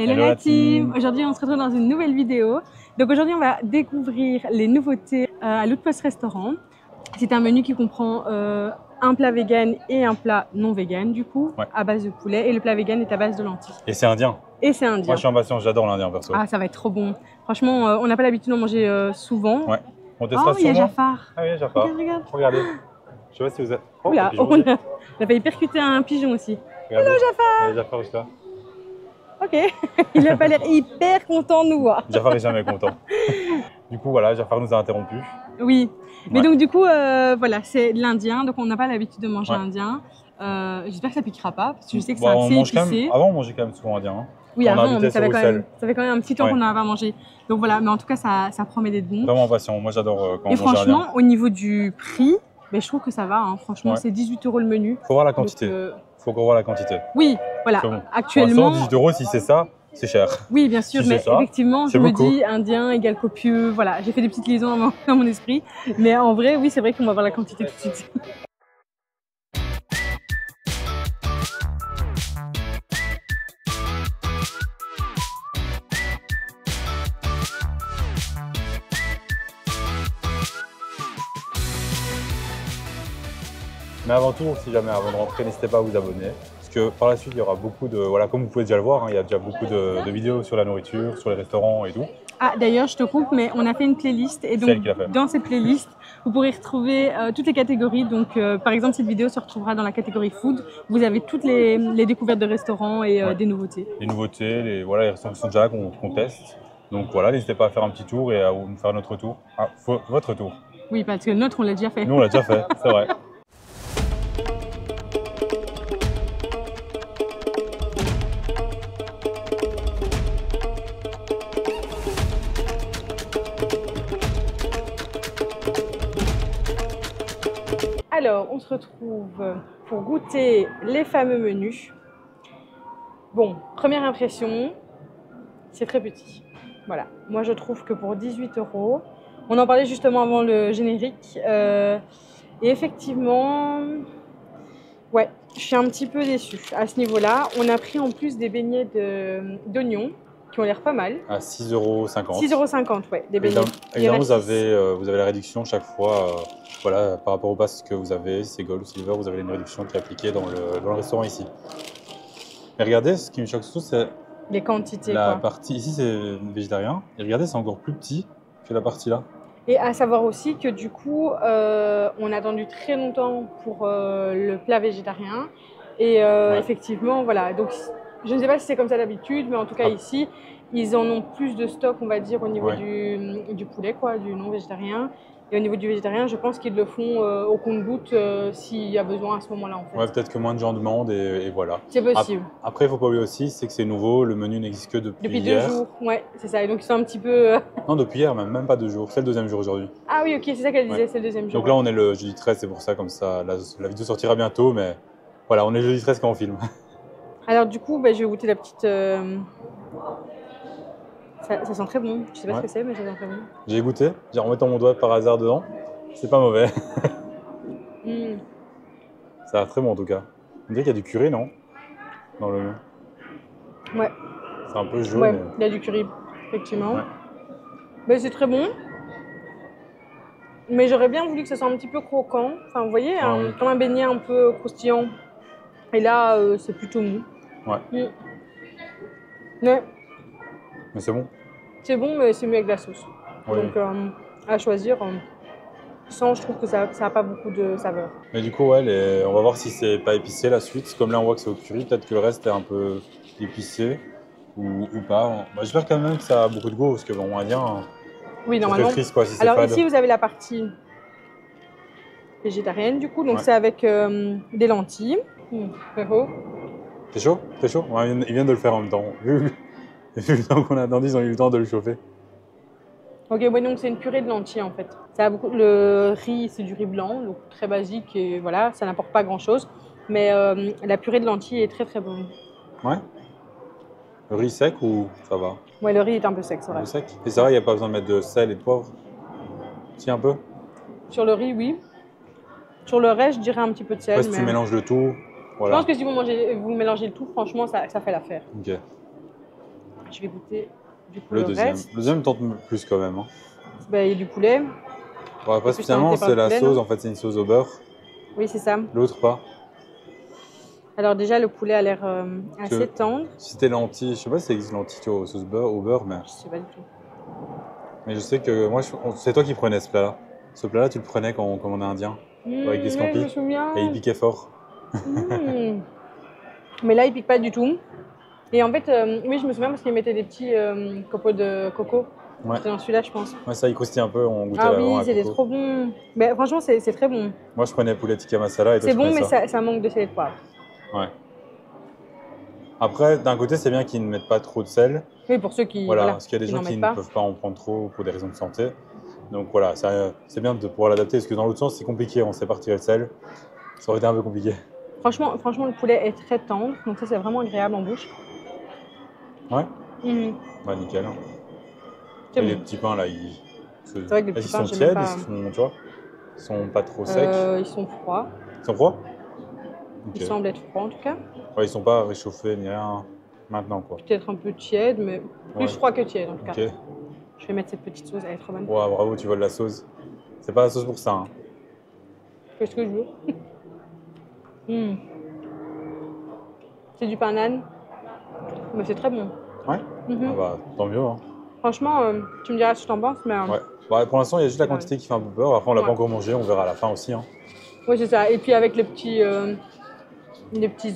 Hello la team. Aujourd'hui on se retrouve dans une nouvelle vidéo. Donc aujourd'hui on va découvrir les nouveautés à l'Outpost Restaurant. C'est un menu qui comprend un plat vegan et un plat non vegan du coup, à base de poulet, et le plat vegan est à base de lentilles. Et c'est indien. Et c'est indien. Moi je suis impatient, j'adore l'indien perso. Ah ça va être trop bon. Franchement on n'a pas l'habitude d'en manger souvent. Ouais. On testera il y a Jafar. Ah oui, Jafar. Regarde. Regardez. Je sais pas si vous êtes... Oh, oula, on a failli percuter un pigeon aussi. Regardez. Hello Jafar. Il y a Jafar juste là. Ok, il n'a pas l'air hyper content de nous voir. Jafar est jamais content. Du coup, voilà, Jafar nous a interrompu. Oui, mais donc du coup, voilà, c'est de l'indien, donc on n'a pas l'habitude de manger indien. J'espère que ça piquera pas, parce que je sais que c'est assez épicé. Avant, on mangeait quand même souvent indien. Hein. Oui, avant, mais ça fait quand même un petit temps qu'on n'en a pas mangé. Donc voilà, mais en tout cas, ça promet d'être bon. Vraiment patient, moi j'adore quand on mange indien. Et franchement, au niveau du prix, je trouve que ça va. Hein. Franchement, c'est 18 € le menu. Faut voir la quantité. Faut qu'on voit la quantité. Oui, voilà. Bon. Actuellement, 18 €, si c'est ça, c'est cher. Oui, bien sûr, si mais ça, effectivement, je me dis indien égale copieux. Voilà, j'ai fait des petites liaisons dans mon esprit. Mais en vrai, oui, c'est vrai qu'on va voir la quantité tout de suite. Mais avant tout, si jamais avant de rentrer, n'hésitez pas à vous abonner. Parce que par la suite, il y aura beaucoup de... Voilà, comme vous pouvez déjà le voir, hein, il y a déjà beaucoup de vidéos sur la nourriture, sur les restaurants et tout. Ah, d'ailleurs, je te coupe, mais on a fait une playlist. Et donc, dans cette playlist, vous pourrez retrouver toutes les catégories. Donc, par exemple, cette vidéo se retrouvera dans la catégorie food. Vous avez toutes les découvertes de restaurants et des nouveautés. Les nouveautés, les restaurants qui sont déjà là, qu'on teste. Donc voilà, n'hésitez pas à faire un petit tour et à nous faire notre tour. Ah, votre tour. Oui, parce que notre, on l'a déjà fait. Nous, on l'a déjà fait, c'est vrai. Alors, on se retrouve pour goûter les fameux menus. Bon, première impression, c'est très petit. Voilà, moi je trouve que pour 18 €, on en parlait justement avant le générique, et effectivement, ouais, je suis un petit peu déçue à ce niveau-là. On a pris en plus des beignets d'oignons qui ont l'air pas mal. À 6,50 €. 6,50 €, ouais, des beignets. Évidemment, vous avez la réduction chaque fois. Voilà, par rapport au pass que vous avez, si c'est Gold ou Silver, vous avez une réduction qui est appliquée dans le restaurant ici. Mais regardez, ce qui me choque surtout, c'est les quantités. La partie ici, c'est végétarien. Et regardez, c'est encore plus petit que la partie là. Et à savoir aussi que du coup, on a attendu très longtemps pour le plat végétarien. Et effectivement, voilà. Donc, je ne sais pas si c'est comme ça d'habitude, mais en tout cas ici, ils en ont plus de stock, on va dire, au niveau du poulet, quoi, du non végétarien. Et au niveau du végétarien, je pense qu'ils le font au compte-gouttes s'il y a besoin à ce moment-là. En fait. Ouais, peut-être que moins de gens demandent et voilà. C'est possible. Après, il ne faut pas oublier aussi, c'est que c'est nouveau, le menu n'existe que depuis hier. 2 jours, ouais, c'est ça. Et donc ils sont un petit peu... Non, depuis hier, même pas 2 jours. C'est le deuxième jour aujourd'hui. Ah oui, ok, c'est ça qu'elle disait, c'est le deuxième jour. Donc là, on est le jeudi 13, c'est pour ça, comme ça, la vidéo sortira bientôt, mais voilà, on est le jeudi 13 quand on filme. Alors du coup, je vais goûter la petite... Ça sent très bon. Je sais pas ce que c'est, mais ça sent très bon. J'ai goûté, en mettant mon doigt par hasard dedans. C'est pas mauvais. Ça a l'air très bon en tout cas. On dirait qu'il y a du curry, non? Dans le... Ouais. C'est un peu jaune. Ouais, il y a du curry, effectivement. Ouais. Mais c'est très bon. Mais j'aurais bien voulu que ça soit un petit peu croquant. Enfin, vous voyez, comme un beignet un peu croustillant. Et là, c'est plutôt mou. Ouais. Ouais. Mais c'est bon. C'est bon, mais c'est mieux avec la sauce. Ouais. Donc, à choisir, sans, je trouve que ça n'a pas beaucoup de saveur. Mais du coup, ouais, on va voir si c'est pas épicé la suite. Comme là, on voit que c'est au curry, peut-être que le reste est un peu épicé ou pas. J'espère quand même que ça a beaucoup de goût, parce que bon, indien, oui, normalement. Ça fait triste, quoi, si c'est alors fade. Ici, vous avez la partie végétarienne, du coup. Donc, c'est avec des lentilles. Très chaud. C'est chaud? C'est chaud? Ouais, il vient de le faire en même temps. Vu le temps qu'on a attendu, ils ont eu le temps de le chauffer. Ok, ouais, donc c'est une purée de lentilles en fait. Ça a beaucoup... Le riz, c'est du riz blanc, donc très basique et voilà, ça n'apporte pas grand chose. Mais la purée de lentilles est très très bonne. Ouais. Le riz sec ou ça va? Ouais, le riz est un peu sec, c'est vrai. Sec. Et ça va, il n'y a pas besoin de mettre de sel et de poivre? Si, un peu? Sur le riz, oui. Sur le reste, je dirais un petit peu de sel. Après, si tu mélanges le tout, voilà. Je pense que si vous mélangez le tout, franchement, ça fait l'affaire. Ok. Je vais goûter du coup Le le deuxième. reste. Le deuxième tente plus quand même. Hein. Bah, il y a du poulet. Ouais, pas plus spécialement, tenté par c'est le la poulet, sauce. non? En fait, c'est une sauce au beurre. Oui, c'est ça. L'autre, pas. Alors déjà, le poulet a l'air Parce assez que tendre. si c'était lentilles, je sais pas si ça existe lentilles tu vois, aux sauces beurre, au beurre, Je sais pas du tout. mais je sais que moi, c'est toi qui prenais ce plat-là. Ce plat-là, tu le prenais quand on commandait indien, avec des Ouais, je me scampis, souviens. et il piquait fort. Mmh. Mais là, il pique pas du tout. Et en fait, oui, je me souviens parce qu'il mettait des petits copeaux de coco. Ouais. C'était dans celui-là, je pense. Ouais, ça, il croustille un peu, on goûtait Ah vraiment oui, à c'était coco. trop bon. Mais franchement, c'est très bon. Moi, je prenais poulet tikka masala et toi, C'est tu bon, prenais mais ça. ça manque de sel et de poivre. Ouais. Après, d'un côté, c'est bien qu'ils ne mettent pas trop de sel. Oui, pour ceux qui Voilà, voilà, parce qu'il y a des qui gens n'en qui mettent ne pas. peuvent pas en prendre trop pour des raisons de santé. Donc voilà, c'est bien de pouvoir l'adapter, parce que dans l'autre sens, c'est compliqué, on sait pas retirer le sel. Ça aurait été un peu compliqué. Franchement, le poulet est très tendre, donc ça, c'est vraiment agréable en bouche. Ouais. Mmh. Bah, nickel. C'est Et les bon. petits pains, là, C'est vrai que les est-ce petits qu'ils pains, sont j'ai même tièdes, pas. est-ce qu'ils sont, tu vois, ils sont pas trop secs. Ils sont froids. Ils sont froids? Ils Ok. semblent être froids en tout cas. Ouais, ils sont pas réchauffés ni rien maintenant, quoi. Peut-être un peu tièdes, mais plus Ouais. froid que tiède en tout cas. Ok. Je vais mettre cette petite sauce, elle est trop bonne. Ouais, bravo, tu vois de la sauce. C'est pas la sauce pour ça, hein. Qu'est-ce que je veux? Mmh. C'est du pain nan, mais c'est très bon. Ouais. Mhm. Ah bah, tant mieux, hein. Franchement, tu me diras ce que t'en penses, mais Ouais. Bah, pour l'instant, il y a juste la Ouais. quantité qui fait un peu peur. Après, on l'a pas Ouais. encore mangé, on verra à la fin aussi, hein. oui, c'est ça. Et puis avec les petits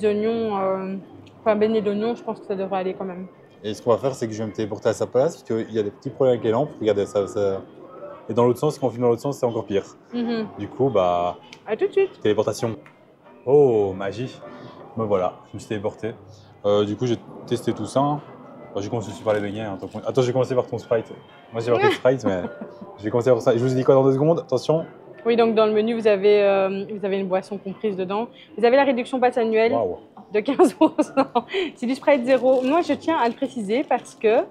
oignons, enfin beignets d'oignons, je pense que ça devrait aller quand même. Et ce qu'on va faire, c'est que je vais me téléporter à sa place, parce qu'il y a des petits problèmes avec les lampes. Regardez, ça... Et dans l'autre sens, quand on filme dans l'autre sens, c'est encore pire. Mhm. Du coup, bah, À tout de suite. téléportation. Oh, magie. Me voilà, je me suis téléporté. Du coup, j'ai testé tout ça. Hein. Enfin, j'ai commencé par les beignets. Hein. Attends, j'ai commencé par ton Sprite. Moi, j'ai pas pris de Sprite, mais j'ai commencé par ça. Je vous ai dit quoi dans 2 secondes? Attention. Oui, donc dans le menu, vous avez une boisson comprise dedans. Vous avez la réduction passe annuelle Waouh. de 15%. C'est du Sprite zéro. Moi, je tiens à le préciser parce que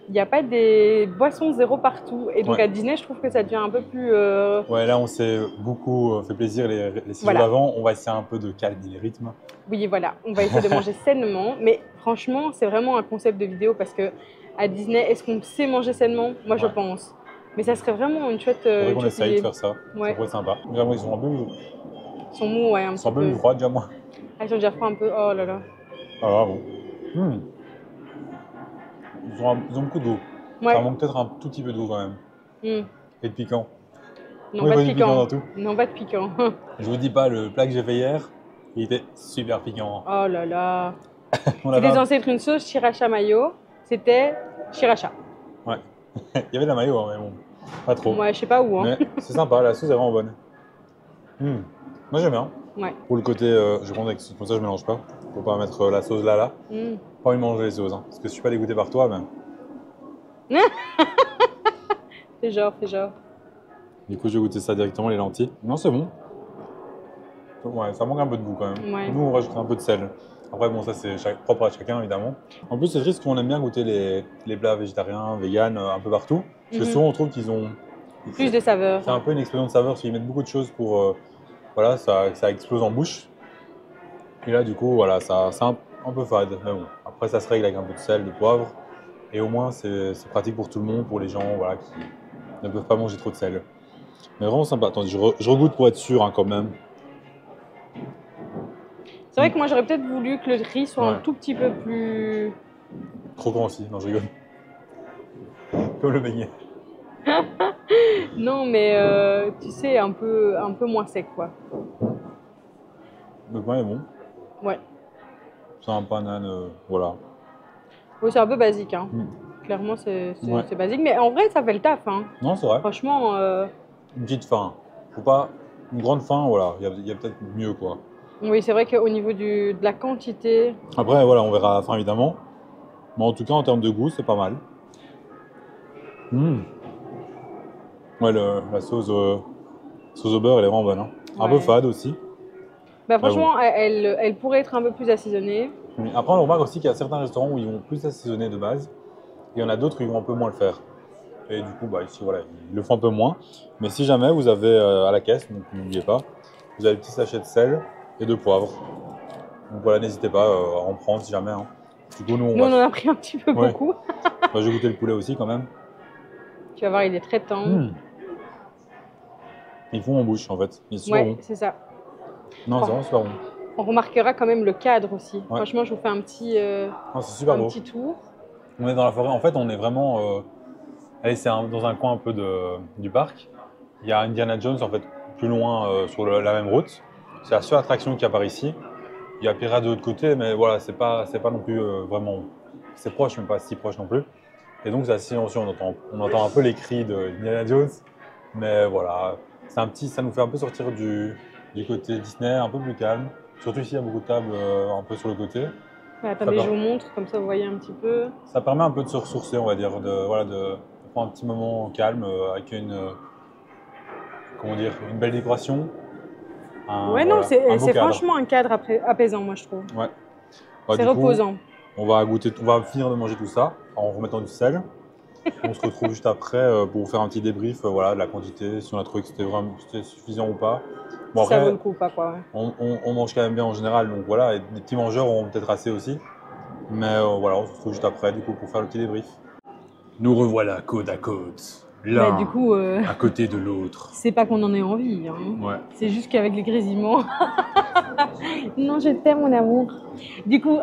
il n'y a pas des boissons zéro partout. Et donc Ouais. à Disney, je trouve que ça devient un peu plus... Ouais, là, on s'est beaucoup fait plaisir les 6 Voilà. jours d'avant. On va essayer un peu de calmer les rythmes. Oui, voilà, on va essayer de manger sainement. Mais franchement, c'est vraiment un concept de vidéo parce que à Disney, est-ce qu'on sait manger sainement? Moi, je Ouais. pense. Mais ça serait vraiment une chouette. Faudrait une qu'on chouette essaye de idée. faire ça. Ouais. Ça pourrait être sympa. Déjà, moi, ils sont un peu, Ils sont mous, ouais, un petit peu. froids, déjà, moi. Ah, ils sont déjà froids un peu. Oh là là. Ah, bravo. Ils ont beaucoup de goût. Ouais. Ça manque peut-être un tout petit peu de goût quand même. Mm. Et de piquant. Non, Oui, pas de du piquant piquant. dans tout. Non, pas de piquant. Je vous dis pas, le plat que j'ai fait hier, il était super piquant. Oh là là. On C'était avait censé être une sauce sriracha mayo. C'était sriracha. Ouais. Il y avait de la mayo, hein, mais bon, pas trop. Ouais, je sais pas où. Hein. Mais c'est sympa, la sauce est vraiment bonne. Moi j'aime bien. Ouais. Pour le côté, je compte avec comme ça je mélange pas. Faut pas mettre la sauce là. Mm. Pas envie de manger les sauces, hein, parce que je suis pas dégoûté par toi, mais Fais genre. du coup je vais goûter ça directement les lentilles. Non, c'est bon. Ouais, ça manque un peu de goût quand même. Ouais. Nous on rajoute un peu de sel. Après bon, ça c'est propre à chacun évidemment. En plus c'est triste qu'on aime bien goûter les plats végétariens, véganes, un peu partout. Parce que Mhm. souvent on trouve qu'ils ont Plus de saveurs. C'est un peu une explosion de saveurs, parce qu'ils mettent beaucoup de choses pour voilà, ça explose en bouche. Et là, du coup, voilà, c'est un peu fade. Mais bon, après, ça se règle avec un peu de sel, de poivre. Et au moins, c'est pratique pour tout le monde, pour les gens voilà, qui ne peuvent pas manger trop de sel. Mais vraiment sympa. Attendez, je regoute pour être sûr hein, quand même. C'est vrai que moi, j'aurais peut-être voulu que le riz soit un Ouais. tout petit peu plus... Trop grand aussi, non, je rigole. Comme le beignet. Non, mais tu sais, un peu moins sec, quoi. Le pain est bon. Ouais. C'est un pain nan, voilà. Oui, c'est un peu basique, hein. Mm. Clairement, c'est Ouais. basique. Mais en vrai, ça fait le taf, hein. Non, c'est vrai. Franchement, Une petite faim. Faut pas. Une grande faim, voilà. Il y a peut-être mieux, quoi. oui, c'est vrai qu'au niveau de la quantité... Après, voilà, on verra à la fin évidemment. Mais en tout cas, en termes de goût, c'est pas mal. Ouais, la sauce au beurre, elle est vraiment bonne. Hein. Un peu Ouais. fade aussi. Bah, franchement, elle pourrait être un peu plus assaisonnée. Mais après, on remarque aussi qu'il y a certains restaurants où ils vont plus assaisonner de base. Et il y en a d'autres où ils vont un peu moins le faire. Et du coup, bah, ici, voilà, ils le font un peu moins. Mais si jamais vous avez à la caisse, donc n'oubliez pas, vous avez des petits sachets de sel et de poivre. Donc voilà, n'hésitez pas à en prendre si jamais. Hein. Du coup, nous, Nous, on en a pris un petit peu Ouais. beaucoup. Bah, j'ai goûté le poulet aussi quand même. Tu vas voir, il est très tendre. Ils font en bouche en fait. Ils sont super Ouais, bons. c'est ça. Non, c'est vraiment super bon. On remarquera quand même le cadre aussi. Ouais. Franchement, je vous fais un petit, Non, c'est super beau. petit tour. On est dans la forêt. En fait, on est vraiment. Allez, c'est dans un coin un peu du parc. Il y a Indiana Jones en fait plus loin sur la même route. C'est la seule attraction qu'il y a par ici. Il y a Pirates de l'autre côté, mais voilà, c'est pas non plus vraiment. C'est proche, mais pas si proche non plus. Et donc c'est assez silencieux. On entend un peu les cris de Indiana Jones, mais voilà, ça nous fait un peu sortir du côté Disney, un peu plus calme. Surtout ici, il y a beaucoup de tables un peu sur le côté. Ouais, attendez, je vous montre, comme ça vous voyez un petit peu. Ça permet un peu de se ressourcer, on va dire, de prendre un petit moment calme avec comment dire, une belle décoration. Ouais, non, Voilà, un beau c'est cadre. franchement un cadre apaisant, moi je trouve. Ouais. Bah, C'est du coup, reposant. on va finir de manger tout ça en remettant du sel. On se retrouve juste après pour faire un petit débrief voilà, de la quantité, si on a trouvé que c'était suffisant ou pas. Bon, Si ça après, vaut le coup ou pas, quoi. Ouais. on mange quand même bien en général, donc voilà, et des petits mangeurs auront peut-être assez aussi. Mais voilà, on se retrouve juste après du coup pour faire le petit débrief. Nous revoilà côte à côte, l'un Bah, du coup, à côté de l'autre. c'est pas qu'on en ait envie. Hein. Ouais. C'est juste qu'avec les grésillements. Non, je t'aime, mon amour. Du coup,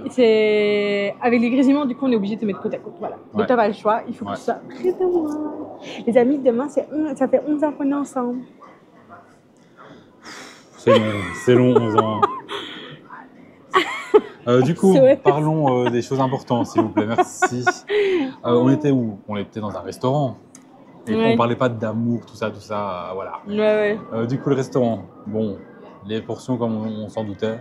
c'est avec les grésillements, du coup, on est obligé de te mettre côte à côte. Voilà. Donc, Ouais. t'as pas le choix. Il faut que Ouais. tu sois près de moi. Les amis, demain, ça fait 11 ans qu'on est ensemble. C'est long, 11 ans. Du coup, C'est vrai. parlons des choses importantes, s'il vous plaît, merci. On était où? On était dans un restaurant. Et Ouais. on parlait pas d'amour, tout ça, voilà. Ouais, ouais. Du coup, le restaurant, bon, les portions, comme on s'en doutait,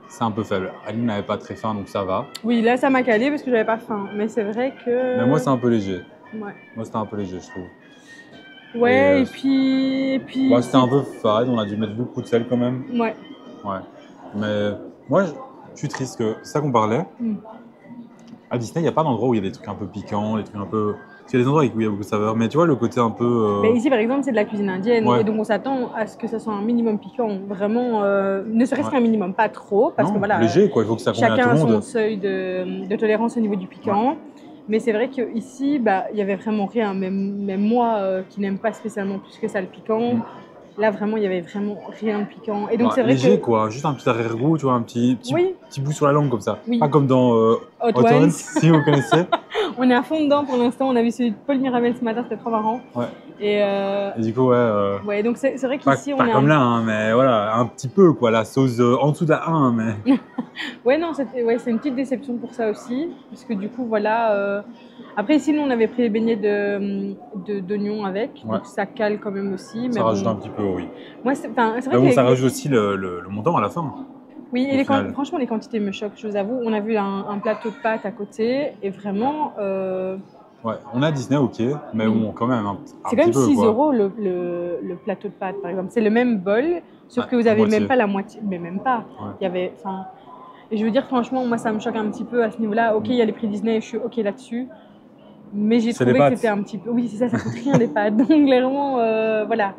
c'est un peu faible. Aline n'avait pas très faim, donc ça va. Oui, là, ça m'a calé parce que j'avais pas faim. Mais c'est vrai que. Mais moi, c'est un peu léger. Ouais. Moi, c'était un peu léger, je trouve. Ouais, Et, et puis. Bah, c'était un peu fade, on a dû mettre beaucoup de sel quand même. Ouais. Ouais. Mais moi, je suis triste que c'est ça qu'on parlait. À Disney, il n'y a pas d'endroit où il y a des trucs un peu piquants, des trucs un peu. Parce qu'il y a des endroits où il y a beaucoup de saveurs. Mais tu vois, le côté un peu. Mais ici, par exemple, c'est de la cuisine indienne. Ouais. Et donc, on s'attend à ce que ça soit un minimum piquant. Vraiment, ne serait-ce Ouais. qu'un minimum, pas trop. Parce non, que voilà. léger, quoi. Il faut que ça convienne à Chacun tout a le son monde. seuil de tolérance au niveau du piquant. Mais c'est vrai qu'ici, bah, il y avait vraiment rien. Même moi, qui n'aime pas spécialement plus que ça le piquant, là, vraiment, il y avait vraiment rien de piquant. Et donc, Bah, c'est vrai léger, que. quoi. Juste un petit arrière-goût, tu vois, un petit Oui. bout sur la langue comme ça. Oui. Pas comme dans Hot Hot Ones. Ones, si vous connaissez. On est à fond dedans pour l'instant. On a vu celui de Paul Mirabel ce matin, c'était trop marrant. Ouais. Et Et du coup, ouais. ouais, donc c'est vrai Pas, qu'ici, on pas est comme là, hein, mais voilà, un petit peu, quoi. La sauce en dessous de la 1, mais. Ouais, non, c'est une petite déception pour ça aussi. Parce que du coup, voilà. Après, ici, nous, on avait pris les beignets d'oignons avec. Ouais. Donc, ça cale quand même aussi. Ça mais rajoute bon. un petit peu, oui. Moi, c'est vrai Mais que bon, ça rajoute aussi le montant à la fin. Oui, au final. franchement, les quantités me choquent, je vous avoue. On a vu un plateau de pâtes à côté. Et vraiment, Ouais, on a Disney, ok, mais bon, quand même, un c'est petit quand même peu, 6 quoi. euros le plateau de pâtes, par exemple. C'est le même bol, sauf Ouais, que vous la avez moitié. même pas la moitié. Mais même pas. Ouais. Il y avait. Enfin. Et je veux dire, franchement, moi, ça me choque un petit peu à ce niveau-là. Ok, il y a les prix Disney, je suis ok là-dessus. Mais j'ai C'est trouvé des que pâtes. c'était un petit peu. Oui, c'est ça coûte rien les pâtes. Donc, clairement, voilà.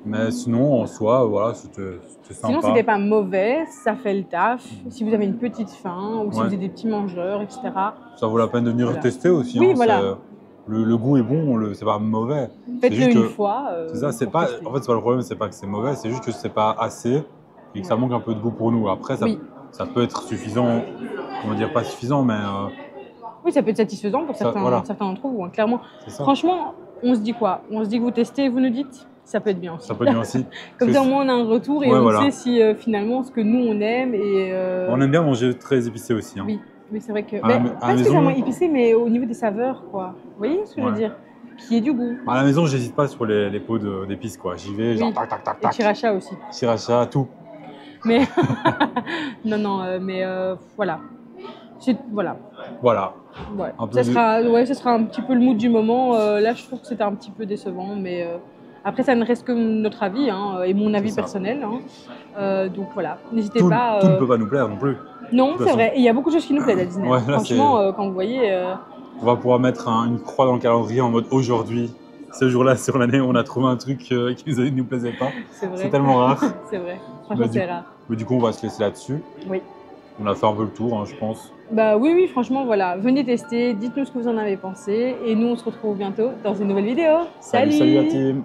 Mais sinon, en soi, voilà, c'était sympa. Sinon, c'était pas mauvais, ça fait le taf. Si vous avez une petite faim ou si Ouais. vous êtes des petits mangeurs, etc. Ça vaut la peine de venir Voilà. tester aussi. Oui, hein, voilà. Le goût est bon, c'est pas mauvais. Faites-le juste une que- fois. C'est ça, c'est pour pas. tester. En fait, c'est pas le problème, c'est pas que c'est mauvais, c'est juste que c'est pas assez et que ça manque un peu de goût pour nous. Après, Oui. ça peut être suffisant, comment dire, pas suffisant, mais Oui, ça peut être satisfaisant pour Ça, certains, voilà. certains d'entre vous, hein, clairement. c'est ça. Franchement, on se dit quoi? On se dit que vous testez et vous nous dites? Ça peut être bien aussi. Ça peut être bien aussi. Comme Parce ça, au que moins, on a un retour et Ouais, on voilà. sait si finalement ce que nous on aime et. on aime bien manger très épicé aussi. Hein. Oui, oui, c'est vrai que. À la- Mais à la pas maison- spécialement épicé, mais au niveau des saveurs, quoi. Vous voyez ce que je veux Ouais. dire? Qui est du goût. À la maison, j'hésite pas sur les pots d'épices, quoi. J'y vais, genre Oui. tac, tac, tac, Et tac. Chiracha aussi. Sriracha, tout. Mais. non, mais voilà. Voilà. Voilà. Ouais. Un peu Ça de- sera un petit peu le mood du moment. Là, je trouve que c'était un petit peu décevant, mais après, ça ne reste que notre avis hein, et mon avis C'est ça. personnel. Hein. Donc voilà, n'hésitez Tout, pas. tout ne peut pas nous plaire non plus. Non, toute c'est façon. vrai. Et il y a beaucoup de choses qui nous plaisent à Disney. Ouais, là, Franchement, quand vous voyez. On va pouvoir mettre une croix dans le calendrier en mode aujourd'hui. Ce jour-là sur l'année, on a trouvé un truc qui ne nous plaisait pas. C'est vrai. C'est tellement rare. C'est vrai. Franchement, Bah, c'est rare. Mais du coup, on va se laisser là-dessus. Oui. On a fait un peu le tour, hein, je pense. Bah oui, oui, franchement, voilà. Venez tester, dites-nous ce que vous en avez pensé. Et nous, on se retrouve bientôt dans une nouvelle vidéo. Salut, salut la Salut! team!